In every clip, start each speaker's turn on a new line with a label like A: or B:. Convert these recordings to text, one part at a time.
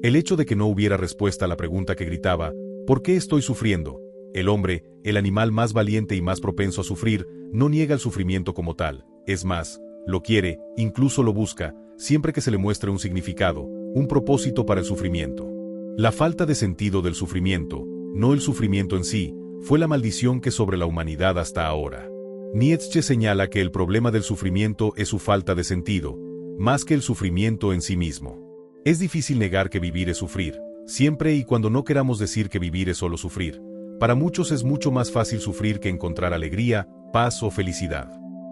A: El hecho de que no hubiera respuesta a la pregunta que gritaba, ¿por qué estoy sufriendo? El hombre, el animal más valiente y más propenso a sufrir, no niega el sufrimiento como tal, es más, lo quiere, incluso lo busca, siempre que se le muestre un significado, un propósito para el sufrimiento. La falta de sentido del sufrimiento, no el sufrimiento en sí, fue la maldición que sobre la humanidad hasta ahora. Nietzsche señala que el problema del sufrimiento es su falta de sentido, más que el sufrimiento en sí mismo. Es difícil negar que vivir es sufrir, siempre y cuando no queramos decir que vivir es solo sufrir. Para muchos es mucho más fácil sufrir que encontrar alegría, paz o felicidad.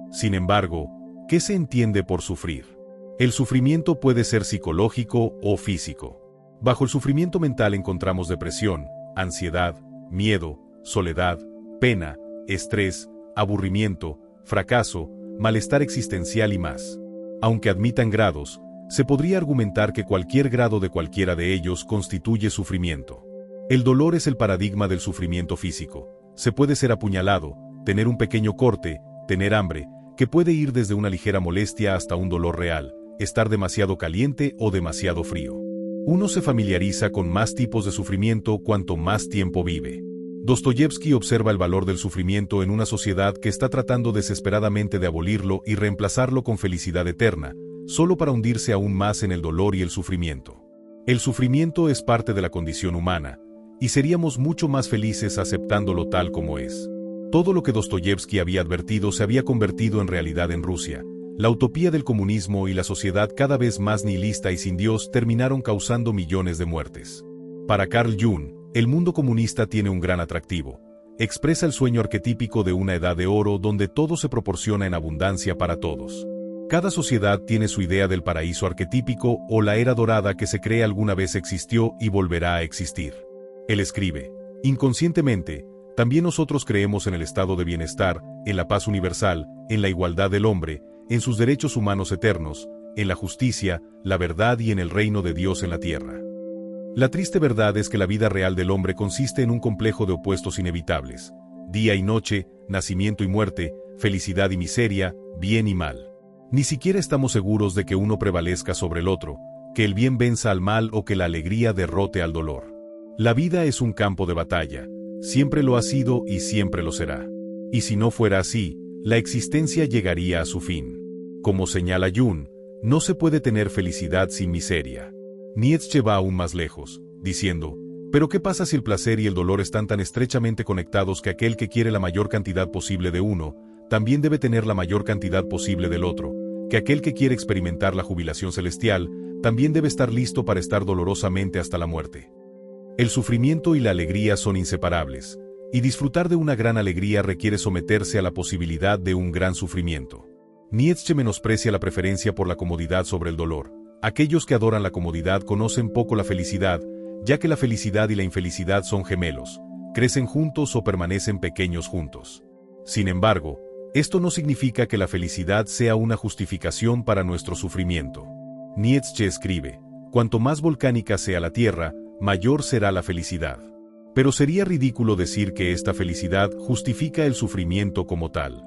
A: Sin embargo, ¿qué se entiende por sufrir? El sufrimiento puede ser psicológico o físico. Bajo el sufrimiento mental encontramos depresión, ansiedad, miedo, soledad, pena, estrés, aburrimiento, fracaso, malestar existencial y más. Aunque admitan grados, se podría argumentar que cualquier grado de cualquiera de ellos constituye sufrimiento. El dolor es el paradigma del sufrimiento físico. Se puede ser apuñalado, tener un pequeño corte, tener hambre, que puede ir desde una ligera molestia hasta un dolor real, estar demasiado caliente o demasiado frío. Uno se familiariza con más tipos de sufrimiento cuanto más tiempo vive. Dostoyevsky observa el valor del sufrimiento en una sociedad que está tratando desesperadamente de abolirlo y reemplazarlo con felicidad eterna, solo para hundirse aún más en el dolor y el sufrimiento. El sufrimiento es parte de la condición humana, y seríamos mucho más felices aceptándolo tal como es. Todo lo que Dostoyevsky había advertido se había convertido en realidad en Rusia. La utopía del comunismo y la sociedad cada vez más nihilista y sin Dios terminaron causando millones de muertes. Para Carl Jung, el mundo comunista tiene un gran atractivo. Expresa el sueño arquetípico de una edad de oro donde todo se proporciona en abundancia para todos. Cada sociedad tiene su idea del paraíso arquetípico o la era dorada que se cree alguna vez existió y volverá a existir. Él escribe, inconscientemente, también nosotros creemos en el estado de bienestar, en la paz universal, en la igualdad del hombre, en sus derechos humanos eternos, en la justicia, la verdad y en el reino de Dios en la tierra. La triste verdad es que la vida real del hombre consiste en un complejo de opuestos inevitables, día y noche, nacimiento y muerte, felicidad y miseria, bien y mal. Ni siquiera estamos seguros de que uno prevalezca sobre el otro, que el bien venza al mal o que la alegría derrote al dolor. La vida es un campo de batalla, siempre lo ha sido y siempre lo será. Y si no fuera así, la existencia llegaría a su fin. Como señala Jung, no se puede tener felicidad sin miseria. Nietzsche va aún más lejos, diciendo, ¿pero qué pasa si el placer y el dolor están tan estrechamente conectados que aquel que quiere la mayor cantidad posible de uno, también debe tener la mayor cantidad posible del otro, que aquel que quiere experimentar la jubilación celestial, también debe estar listo para estar dolorosamente hasta la muerte? El sufrimiento y la alegría son inseparables, y disfrutar de una gran alegría requiere someterse a la posibilidad de un gran sufrimiento. Nietzsche menosprecia la preferencia por la comodidad sobre el dolor. Aquellos que adoran la comodidad conocen poco la felicidad, ya que la felicidad y la infelicidad son gemelos, crecen juntos o permanecen pequeños juntos. Sin embargo, esto no significa que la felicidad sea una justificación para nuestro sufrimiento. Nietzsche escribe, cuanto más volcánica sea la tierra, mayor será la felicidad. Pero sería ridículo decir que esta felicidad justifica el sufrimiento como tal.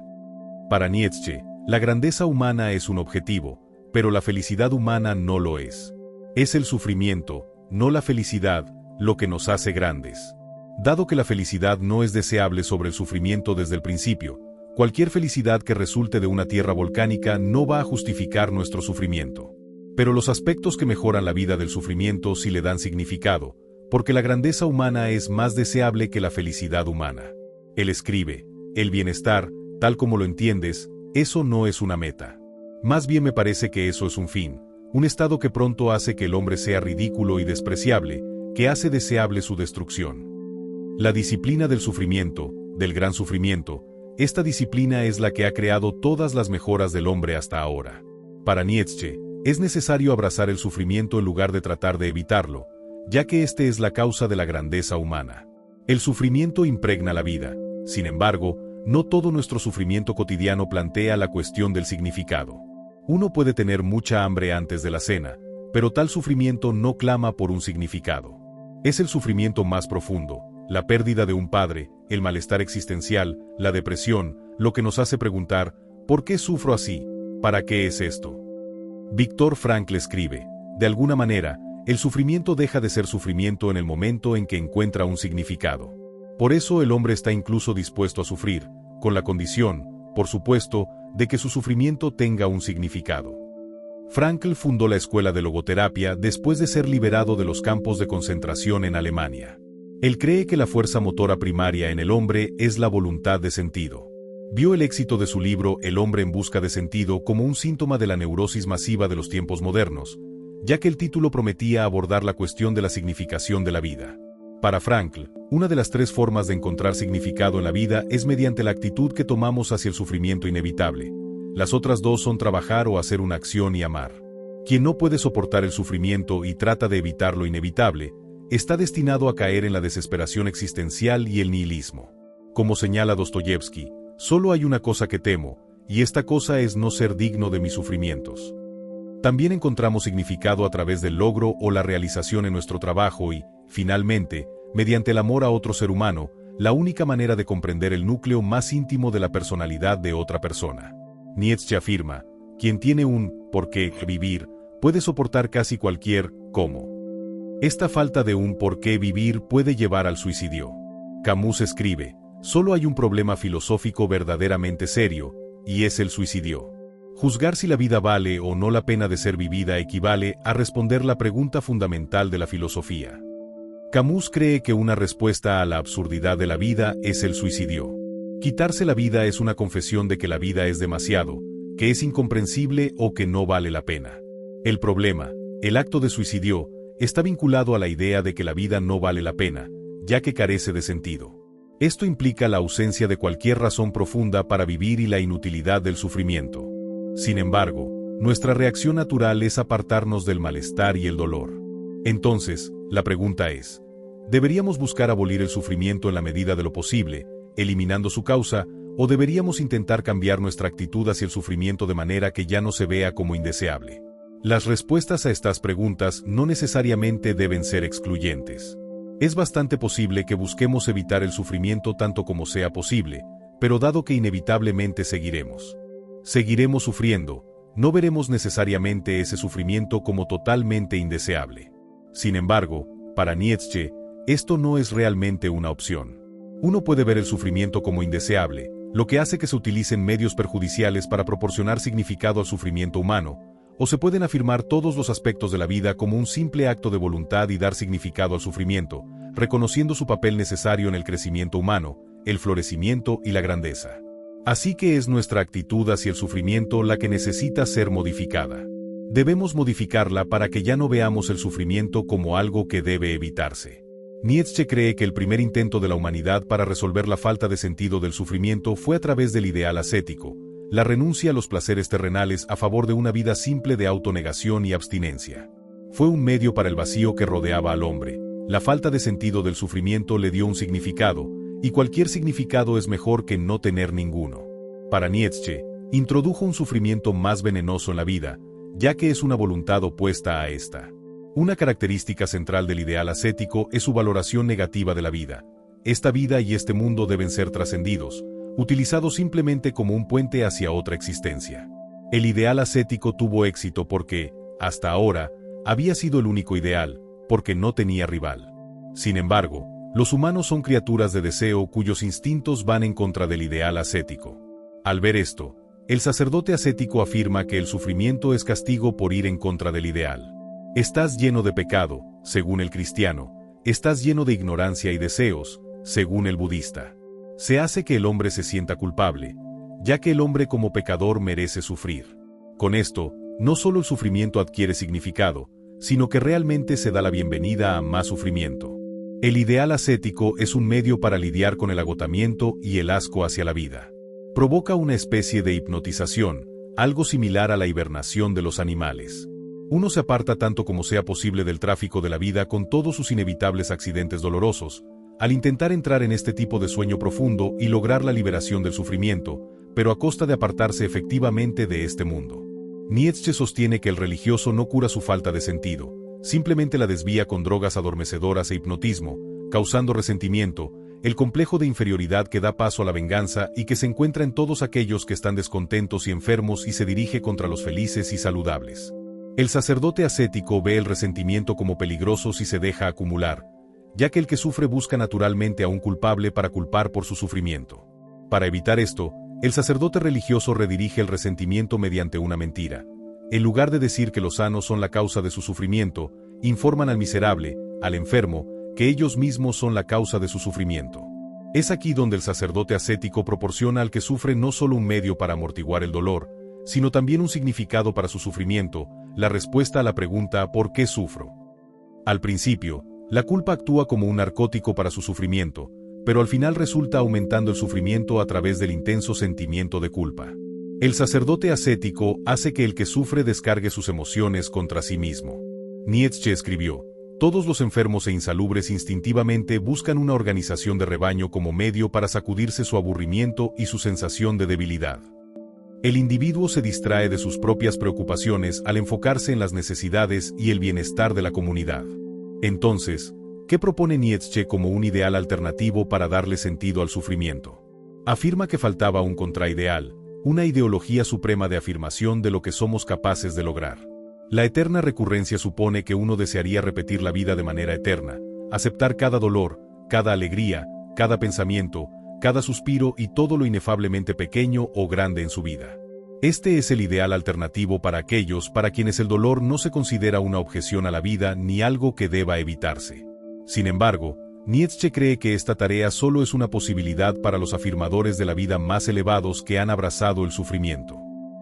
A: Para Nietzsche, la grandeza humana es un objetivo, pero la felicidad humana no lo es. Es el sufrimiento, no la felicidad, lo que nos hace grandes. Dado que la felicidad no es deseable sobre el sufrimiento desde el principio, cualquier felicidad que resulte de una tierra volcánica no va a justificar nuestro sufrimiento. Pero los aspectos que mejoran la vida del sufrimiento sí le dan significado, porque la grandeza humana es más deseable que la felicidad humana. Él escribe, el bienestar, tal como lo entiendes, eso no es una meta. Más bien me parece que eso es un fin, un estado que pronto hace que el hombre sea ridículo y despreciable, que hace deseable su destrucción. La disciplina del sufrimiento, del gran sufrimiento, esta disciplina es la que ha creado todas las mejoras del hombre hasta ahora. Para Nietzsche, es necesario abrazar el sufrimiento en lugar de tratar de evitarlo, ya que este es la causa de la grandeza humana. El sufrimiento impregna la vida, sin embargo, no todo nuestro sufrimiento cotidiano plantea la cuestión del significado. Uno puede tener mucha hambre antes de la cena, pero tal sufrimiento no clama por un significado. Es el sufrimiento más profundo, la pérdida de un padre, el malestar existencial, la depresión, lo que nos hace preguntar, ¿por qué sufro así? ¿Para qué es esto? Viktor Frankl escribe, de alguna manera, El sufrimiento deja de ser sufrimiento en el momento en que encuentra un significado. Por eso el hombre está incluso dispuesto a sufrir, con la condición, por supuesto, de que su sufrimiento tenga un significado. Frankl fundó la escuela de logoterapia después de ser liberado de los campos de concentración en Alemania. Él cree que la fuerza motora primaria en el hombre es la voluntad de sentido. Vio el éxito de su libro El hombre en busca de sentido como un síntoma de la neurosis masiva de los tiempos modernos, ya que el título prometía abordar la cuestión de la significación de la vida. Para Frankl, una de las 3 formas de encontrar significado en la vida es mediante la actitud que tomamos hacia el sufrimiento inevitable. Las otras 2 son trabajar o hacer una acción y amar. Quien no puede soportar el sufrimiento y trata de evitar lo inevitable, está destinado a caer en la desesperación existencial y el nihilismo. Como señala Dostoyevsky, solo hay una cosa que temo, y esta cosa es no ser digno de mis sufrimientos. También encontramos significado a través del logro o la realización en nuestro trabajo y, finalmente, mediante el amor a otro ser humano, la única manera de comprender el núcleo más íntimo de la personalidad de otra persona. Nietzsche afirma, quien tiene un por qué vivir, puede soportar casi cualquier cómo. Esta falta de un por qué vivir puede llevar al suicidio. Camus escribe, solo hay un problema filosófico verdaderamente serio, y es el suicidio. Juzgar si la vida vale o no la pena de ser vivida equivale a responder la pregunta fundamental de la filosofía. Camus cree que una respuesta a la absurdidad de la vida es el suicidio. Quitarse la vida es una confesión de que la vida es demasiado, que es incomprensible o que no vale la pena. El problema, el acto de suicidio, está vinculado a la idea de que la vida no vale la pena, ya que carece de sentido. Esto implica la ausencia de cualquier razón profunda para vivir y la inutilidad del sufrimiento. Sin embargo, nuestra reacción natural es apartarnos del malestar y el dolor. Entonces, la pregunta es, ¿deberíamos buscar abolir el sufrimiento en la medida de lo posible, eliminando su causa, o deberíamos intentar cambiar nuestra actitud hacia el sufrimiento de manera que ya no se vea como indeseable? Las respuestas a estas preguntas no necesariamente deben ser excluyentes. Es bastante posible que busquemos evitar el sufrimiento tanto como sea posible, pero dado que inevitablemente seguiremos sufriendo, no veremos necesariamente ese sufrimiento como totalmente indeseable. Sin embargo, para Nietzsche, esto no es realmente una opción. Uno puede ver el sufrimiento como indeseable, lo que hace que se utilicen medios perjudiciales para proporcionar significado al sufrimiento humano, o se pueden afirmar todos los aspectos de la vida como un simple acto de voluntad y dar significado al sufrimiento, reconociendo su papel necesario en el crecimiento humano, el florecimiento y la grandeza. Así que es nuestra actitud hacia el sufrimiento la que necesita ser modificada. Debemos modificarla para que ya no veamos el sufrimiento como algo que debe evitarse. Nietzsche cree que el primer intento de la humanidad para resolver la falta de sentido del sufrimiento fue a través del ideal ascético, la renuncia a los placeres terrenales a favor de una vida simple de autonegación y abstinencia. Fue un medio para el vacío que rodeaba al hombre. La falta de sentido del sufrimiento le dio un significado, y cualquier significado es mejor que no tener ninguno. Para Nietzsche, introdujo un sufrimiento más venenoso en la vida, ya que es una voluntad opuesta a esta. Una característica central del ideal ascético es su valoración negativa de la vida. Esta vida y este mundo deben ser trascendidos, utilizados simplemente como un puente hacia otra existencia. El ideal ascético tuvo éxito porque, hasta ahora, había sido el único ideal, porque no tenía rival. Sin embargo, los humanos son criaturas de deseo cuyos instintos van en contra del ideal ascético. Al ver esto, el sacerdote ascético afirma que el sufrimiento es castigo por ir en contra del ideal. Estás lleno de pecado, según el cristiano, estás lleno de ignorancia y deseos, según el budista. Se hace que el hombre se sienta culpable, ya que el hombre como pecador merece sufrir. Con esto, no solo el sufrimiento adquiere significado, sino que realmente se da la bienvenida a más sufrimiento. El ideal ascético es un medio para lidiar con el agotamiento y el asco hacia la vida. Provoca una especie de hipnotización, algo similar a la hibernación de los animales. Uno se aparta tanto como sea posible del tráfico de la vida con todos sus inevitables accidentes dolorosos, al intentar entrar en este tipo de sueño profundo y lograr la liberación del sufrimiento, pero a costa de apartarse efectivamente de este mundo. Nietzsche sostiene que el religioso no cura su falta de sentido, simplemente la desvía con drogas adormecedoras e hipnotismo, causando resentimiento, el complejo de inferioridad que da paso a la venganza y que se encuentra en todos aquellos que están descontentos y enfermos y se dirige contra los felices y saludables. El sacerdote ascético ve el resentimiento como peligroso si se deja acumular, ya que el que sufre busca naturalmente a un culpable para culpar por su sufrimiento. Para evitar esto, el sacerdote religioso redirige el resentimiento mediante una mentira. En lugar de decir que los sanos son la causa de su sufrimiento, informan al miserable, al enfermo, que ellos mismos son la causa de su sufrimiento. Es aquí donde el sacerdote ascético proporciona al que sufre no solo un medio para amortiguar el dolor, sino también un significado para su sufrimiento, la respuesta a la pregunta ¿por qué sufro? Al principio, la culpa actúa como un narcótico para su sufrimiento, pero al final resulta aumentando el sufrimiento a través del intenso sentimiento de culpa. El sacerdote ascético hace que el que sufre descargue sus emociones contra sí mismo. Nietzsche escribió: todos los enfermos e insalubres instintivamente buscan una organización de rebaño como medio para sacudirse su aburrimiento y su sensación de debilidad. El individuo se distrae de sus propias preocupaciones al enfocarse en las necesidades y el bienestar de la comunidad. Entonces, ¿qué propone Nietzsche como un ideal alternativo para darle sentido al sufrimiento? Afirma que faltaba un contraideal, una ideología suprema de afirmación de lo que somos capaces de lograr. La eterna recurrencia supone que uno desearía repetir la vida de manera eterna, aceptar cada dolor, cada alegría, cada pensamiento, cada suspiro y todo lo inefablemente pequeño o grande en su vida. Este es el ideal alternativo para aquellos para quienes el dolor no se considera una objeción a la vida ni algo que deba evitarse. Sin embargo, Nietzsche cree que esta tarea solo es una posibilidad para los afirmadores de la vida más elevados que han abrazado el sufrimiento.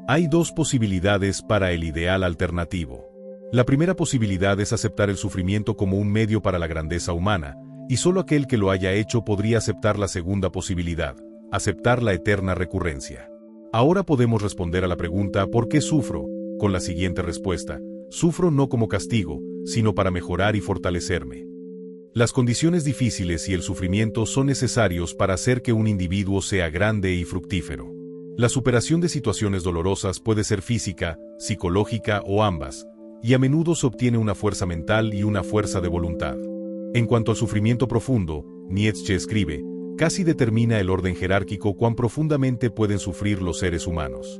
A: Hay dos posibilidades para el ideal alternativo. La primera posibilidad es aceptar el sufrimiento como un medio para la grandeza humana, y solo aquel que lo haya hecho podría aceptar la segunda posibilidad, aceptar la eterna recurrencia. Ahora podemos responder a la pregunta ¿por qué sufro? Con la siguiente respuesta: sufro no como castigo, sino para mejorar y fortalecerme. Las condiciones difíciles y el sufrimiento son necesarios para hacer que un individuo sea grande y fructífero. La superación de situaciones dolorosas puede ser física, psicológica o ambas, y a menudo se obtiene una fuerza mental y una fuerza de voluntad. En cuanto al sufrimiento profundo, Nietzsche escribe, casi determina el orden jerárquico cuán profundamente pueden sufrir los seres humanos.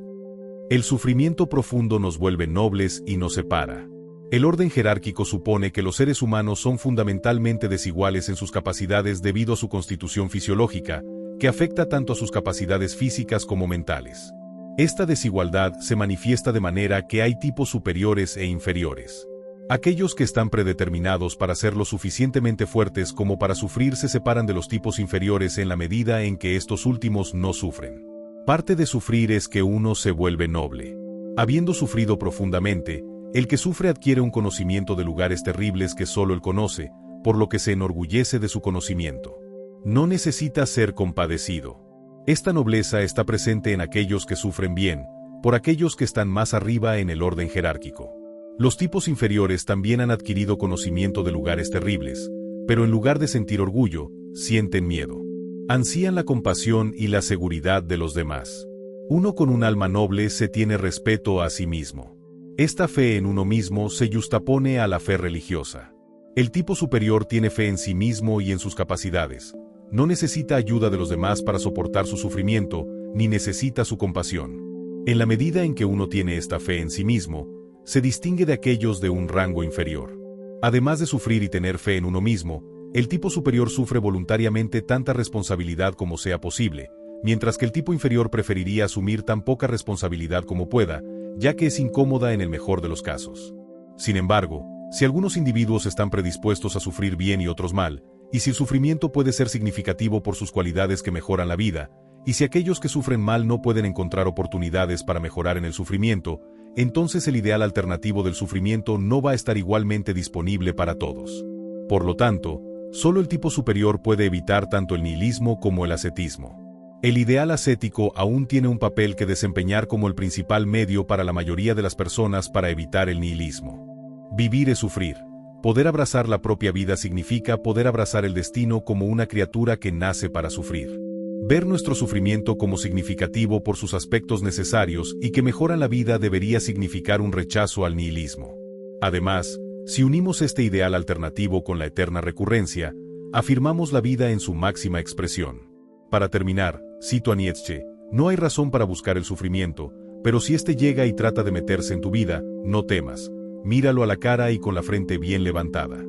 A: El sufrimiento profundo nos vuelve nobles y nos separa. El orden jerárquico supone que los seres humanos son fundamentalmente desiguales en sus capacidades debido a su constitución fisiológica, que afecta tanto a sus capacidades físicas como mentales. Esta desigualdad se manifiesta de manera que hay tipos superiores e inferiores. Aquellos que están predeterminados para ser lo suficientemente fuertes como para sufrir se separan de los tipos inferiores en la medida en que estos últimos no sufren. Parte de sufrir es que uno se vuelve noble. Habiendo sufrido profundamente, el que sufre adquiere un conocimiento de lugares terribles que solo él conoce, por lo que se enorgullece de su conocimiento. No necesita ser compadecido. Esta nobleza está presente en aquellos que sufren bien, por aquellos que están más arriba en el orden jerárquico. Los tipos inferiores también han adquirido conocimiento de lugares terribles, pero en lugar de sentir orgullo, sienten miedo. Ansían la compasión y la seguridad de los demás. Uno con un alma noble se tiene respeto a sí mismo. Esta fe en uno mismo se justapone a la fe religiosa. El tipo superior tiene fe en sí mismo y en sus capacidades. No necesita ayuda de los demás para soportar su sufrimiento, ni necesita su compasión. En la medida en que uno tiene esta fe en sí mismo, se distingue de aquellos de un rango inferior. Además de sufrir y tener fe en uno mismo, el tipo superior sufre voluntariamente tanta responsabilidad como sea posible, mientras que el tipo inferior preferiría asumir tan poca responsabilidad como pueda, ya que es incómoda en el mejor de los casos. Sin embargo, si algunos individuos están predispuestos a sufrir bien y otros mal, y si el sufrimiento puede ser significativo por sus cualidades que mejoran la vida, y si aquellos que sufren mal no pueden encontrar oportunidades para mejorar en el sufrimiento, entonces el ideal alternativo del sufrimiento no va a estar igualmente disponible para todos. Por lo tanto, solo el tipo superior puede evitar tanto el nihilismo como el ascetismo. El ideal ascético aún tiene un papel que desempeñar como el principal medio para la mayoría de las personas para evitar el nihilismo. Vivir es sufrir. Poder abrazar la propia vida significa poder abrazar el destino como una criatura que nace para sufrir. Ver nuestro sufrimiento como significativo por sus aspectos necesarios y que mejoran la vida debería significar un rechazo al nihilismo. Además, si unimos este ideal alternativo con la eterna recurrencia, afirmamos la vida en su máxima expresión. Para terminar, cito a Nietzsche, no hay razón para buscar el sufrimiento, pero si éste llega y trata de meterse en tu vida, no temas, Míralo a la cara y con la frente bien levantada.